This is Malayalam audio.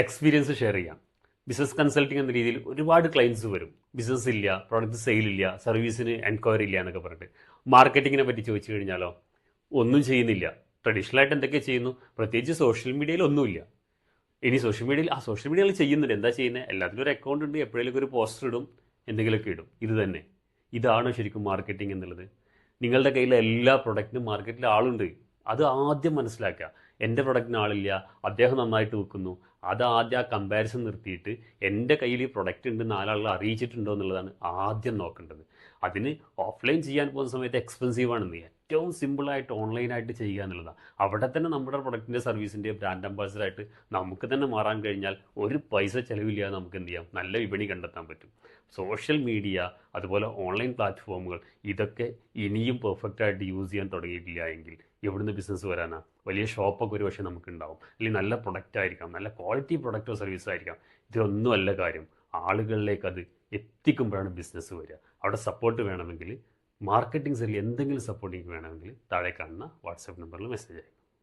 എക്സ്പീരിയൻസ് ഷെയർ ചെയ്യാം. ബിസിനസ് കൺസൾട്ടിങ് എന്ന രീതിയിൽ ഒരുപാട് ക്ലയൻസ് വരും. ബിസിനസ് ഇല്ല, പ്രോഡക്റ്റ് സെയിൽ ഇല്ല, സർവീസിന് എൻക്വയറി ഇല്ല എന്നൊക്കെ പറഞ്ഞിട്ട്. മാർക്കറ്റിങ്ങിനെ പറ്റി ചോദിച്ചു കഴിഞ്ഞാലോ, ഒന്നും ചെയ്യുന്നില്ല. ട്രഡീഷണൽ ആയിട്ട് എന്തൊക്കെ ചെയ്യുന്നു? പ്രത്യേകിച്ച് സോഷ്യൽ മീഡിയയിൽ ഒന്നുമില്ല. ഇനി സോഷ്യൽ മീഡിയയിൽ ചെയ്യുന്നുണ്ട്. എന്താ ചെയ്യുന്നത്? എല്ലാത്തിലും ഒരു അക്കൗണ്ട് ഉണ്ട്, എപ്പോഴേലും ഒരു പോസ്റ്റർ ഇടും, എന്തെങ്കിലുമൊക്കെ ഇടും. ഇത് തന്നെ. ഇതാണ് ശരിക്കും മാർക്കറ്റിംഗ് എന്നുള്ളത്. നിങ്ങളുടെ കയ്യിലെ എല്ലാ പ്രൊഡക്റ്റിനും മാർക്കറ്റിൽ ആളുണ്ട്. അത് ആദ്യം മനസ്സിലാക്കുക. എൻ്റെ പ്രൊഡക്റ്റിന് ആളില്ല, അദ്ദേഹം നന്നായിട്ട് വിൽക്കുന്നു. അത് ആദ്യം ആ കമ്പാരിസൺ നിർത്തിയിട്ട് എൻ്റെ കയ്യിൽ ഈ പ്രൊഡക്റ്റ് ഉണ്ട്, നാലാളുകൾ അറിയിച്ചിട്ടുണ്ടോ എന്നുള്ളതാണ് ആദ്യം നോക്കേണ്ടത്. അതിന് ഓഫ്ലൈൻ ചെയ്യാൻ പോകുന്ന സമയത്ത് എക്സ്പെൻസീവാണെന്ന്. ഏറ്റവും സിമ്പിളായിട്ട് ഓൺലൈനായിട്ട് ചെയ്യുക എന്നുള്ളതാണ്. അവിടെ തന്നെ നമ്മുടെ പ്രൊഡക്റ്റിൻ്റെ സർവീസിൻ്റെ ബ്രാൻഡ് അംബാസിഡറായിട്ട് നമുക്ക് തന്നെ മാറാൻ കഴിഞ്ഞാൽ ഒരു പൈസ ചിലവില്ലാതെ നമുക്ക് എന്ത് ചെയ്യാം? നല്ല വിപണി കണ്ടെത്താൻ പറ്റും. സോഷ്യൽ മീഡിയ, അതുപോലെ ഓൺലൈൻ പ്ലാറ്റ്ഫോമുകൾ, ഇതൊക്കെ ഇനിയും പെർഫെക്റ്റായിട്ട് യൂസ് ചെയ്യാൻ തുടങ്ങിയിട്ടില്ല എങ്കിൽ എവിടുന്ന് ബിസിനസ് വരാനാ? വലിയ ഷോപ്പൊക്കെ ഒരു പക്ഷേ നമുക്കുണ്ടാവും, അല്ലെങ്കിൽ നല്ല പ്രൊഡക്റ്റ് ആയിരിക്കാം, നല്ല ക്വാളിറ്റി പ്രൊഡക്റ്റോ സർവീസോ ആയിരിക്കാം. ഇതൊന്നും അല്ല കാര്യം. ആളുകളിലേക്ക് അത് എത്തിക്കുമ്പോഴാണ് ബിസിനസ് വരിക. അവിടെ സപ്പോർട്ട് വേണമെങ്കിൽ, മാർക്കറ്റിംഗ് സെല്ലിൽ എന്തെങ്കിലും സപ്പോർട്ടിങ് വേണമെങ്കിൽ താഴെ കാണുന്ന വാട്സാപ്പ് നമ്പറിൽ മെസ്സേജ് അയക്കും.